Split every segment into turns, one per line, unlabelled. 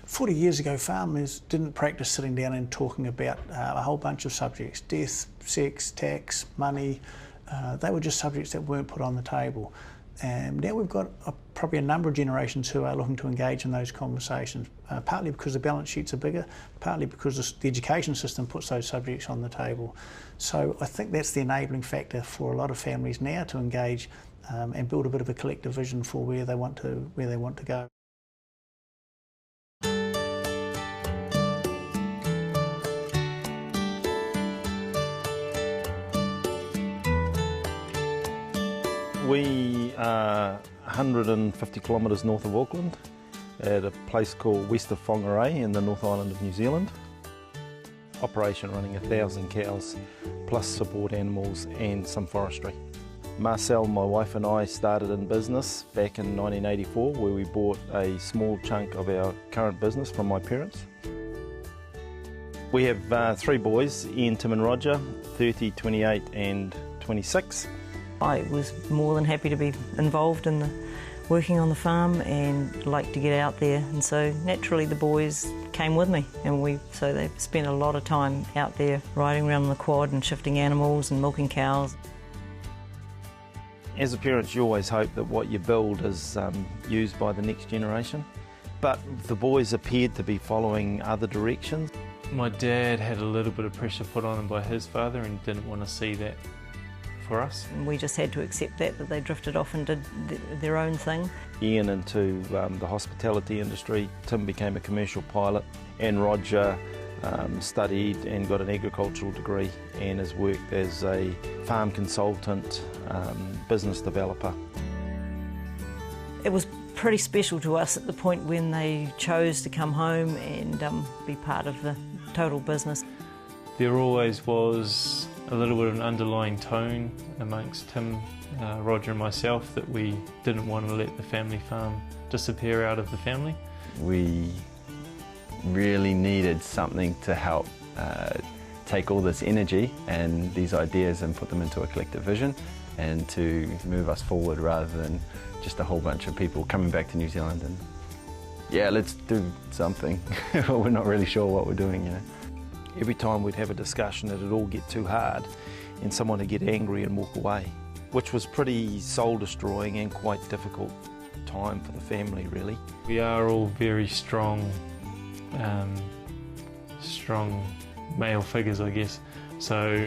40 years ago, farmers didn't practice sitting down and talking about a whole bunch of subjects: death, sex, tax, money. They were just subjects that weren't put on the table. And now we've got probably a number of generations who are looking to engage in those conversations, partly because the balance sheets are bigger, partly because the education system puts those subjects on the table. So I think that's the enabling factor for a lot of families now to engage and build a bit of a collective vision for where they want to go.
We are 150 kilometres north of Auckland at a place called west of Whangarei in the North Island of New Zealand. Operation running 1,000 cows plus support animals and some forestry. Marcel, my wife, and I started in business back in 1984 where we bought a small chunk of our current business from my parents. We have 3 boys, Ian, Tim and Roger, 30, 28 and 26.
I was more than happy to be involved in working on the farm and liked to get out there, and so naturally the boys came with me, and so they've spent a lot of time out there riding around on the quad and shifting animals and milking cows.
As a parent, you always hope that what you build is used by the next generation, but the boys appeared to be following other directions.
My dad had a little bit of pressure put on him by his father and didn't want to see that for us.
And we just had to accept that they drifted off and did their own thing.
Ian into the hospitality industry, Tim became a commercial pilot, and Roger studied and got an agricultural degree and has worked as a farm consultant, business developer.
It was pretty special to us at the point when they chose to come home and be part of the total business.
There always was a little bit of an underlying tone amongst Tim, Roger and myself that we didn't want to let the family farm disappear out of the family.
We really needed something to help take all this energy and these ideas and put them into a collective vision and to move us forward rather than just a whole bunch of people coming back to New Zealand and, yeah, let's do something. We're not really sure what we're doing, you know.
Every time we'd have a discussion, it'd all get too hard and someone would get angry and walk away, which was pretty soul-destroying and quite difficult time for the family, really.
We are all very strong male figures, I guess, so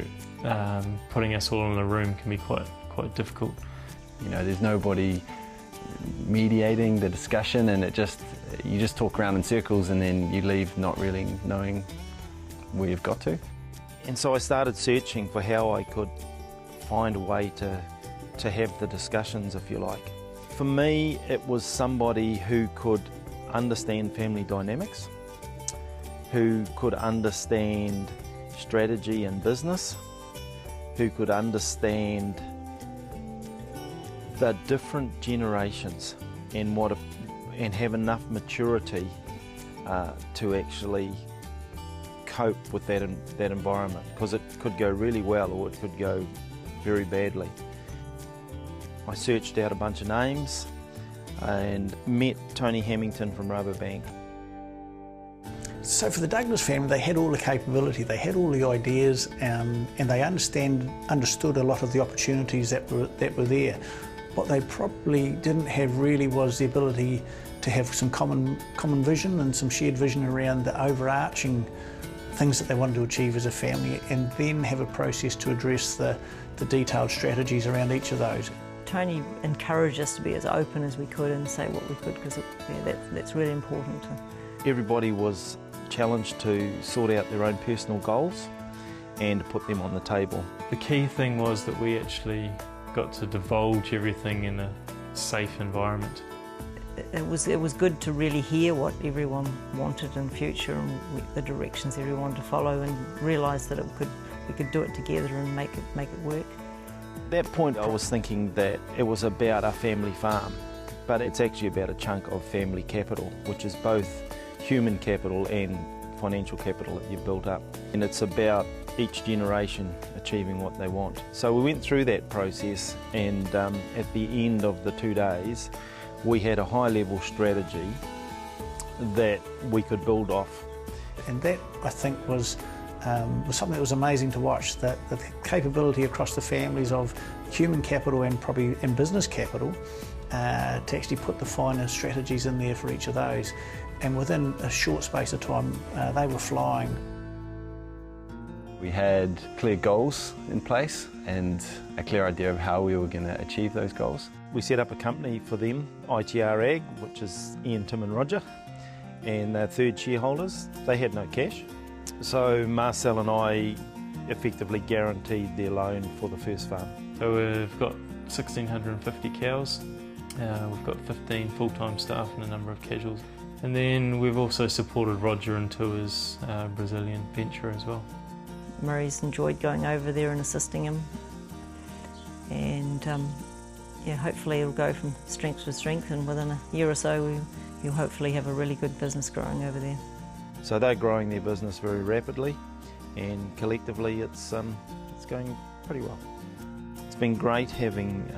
putting us all in a room can be quite difficult.
You know, there's nobody mediating the discussion, and you just talk around in circles and then you leave not really knowing where you've got to.
And so I started searching for how I could find a way to have the discussions, if you like. For me, it was somebody who could understand family dynamics, who could understand strategy and business, who could understand the different generations and have enough maturity to actually cope with that environment, because it could go really well or it could go very badly. I searched out a bunch of names and met Tony Hamilton from Rabobank.
So for the Douglas family, they had all the capability, they had all the ideas, and they understood a lot of the opportunities that were there. What they probably didn't have really was the ability to have some common vision and some shared vision around the overarching things that they wanted to achieve as a family, and then have a process to address the detailed strategies around each of those.
Tony encouraged us to be as open as we could and say what we could, because that's really important.
Everybody was challenged to sort out their own personal goals and put them on the table.
The key thing was that we actually got to divulge everything in a safe environment.
It was good to really hear what everyone wanted in future and the directions everyone wanted to follow, and realise that we could do it together and make it work.
At that point I was thinking that it was about a family farm, but it's actually about a chunk of family capital, which is both human capital and financial capital that you've built up. And it's about each generation achieving what they want. So we went through that process, and at the end of the 2 days we had a high-level strategy that we could build off.
And that, I think, was something that was amazing to watch, that the capability across the families of human capital and probably in business capital to actually put the finer strategies in there for each of those. And within a short space of time, they were flying.
We had clear goals in place and a clear idea of how we were going to achieve those goals.
We set up a company for them, ITR Ag, which is Ian, Tim and Roger, and their third shareholders. They had no cash. So Marcel and I effectively guaranteed their loan for the first farm.
So we've got 1,650 cows, we've got 15 full-time staff and a number of casuals. And then we've also supported Roger into his Brazilian venture as well.
Murray's enjoyed going over there and assisting him, and yeah, hopefully it'll go from strength to strength, and within a year or so you'll hopefully have a really good business growing over there.
So they're growing their business very rapidly, and collectively it's going pretty well. It's been great having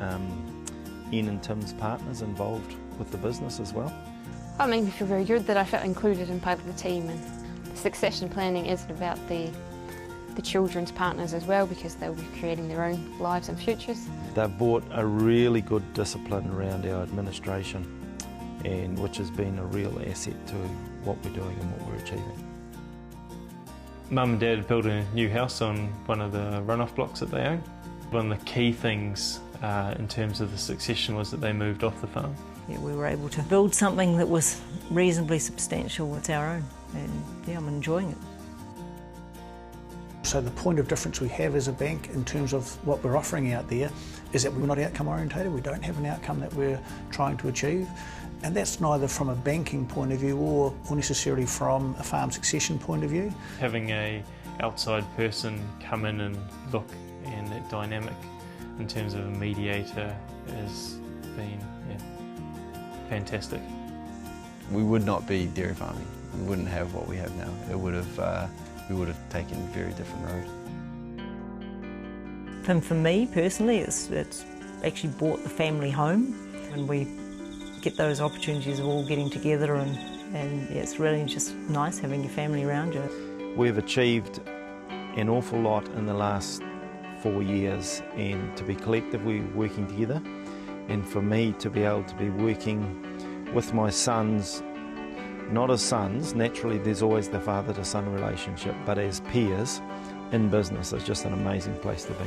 Ian and Tim's partners involved with the business as well.
It made me feel very good that I felt included and part of the team, and succession planning isn't about the children's partners as well, because they'll be creating their own lives and futures.
They've brought a really good discipline around our administration, and which has been a real asset to what we're doing and what we're achieving.
Mum and Dad built a new house on one of the runoff blocks that they own. One of the key things in terms of the succession was that they moved off the farm.
Yeah, we were able to build something that was reasonably substantial with our own, and yeah, I'm enjoying it.
So the point of difference we have as a bank in terms of what we're offering out there is that we're not outcome orientated. We don't have an outcome that we're trying to achieve, and that's neither from a banking point of view or necessarily from a farm succession point of view.
Having an outside person come in and look, and that dynamic in terms of a mediator has been fantastic.
We would not be dairy farming. We wouldn't have what we have now. It would have. We would have taken a very different road.
And for me personally, it's actually brought the family home, and we get those opportunities of all getting together, and yeah, it's really just nice having your family around you.
We've achieved an awful lot in the last 4 years, and to be collectively working together, and for me to be able to be working with my sons, not as sons, naturally there's always the father to son relationship, but as peers in business, it's just an amazing place to be.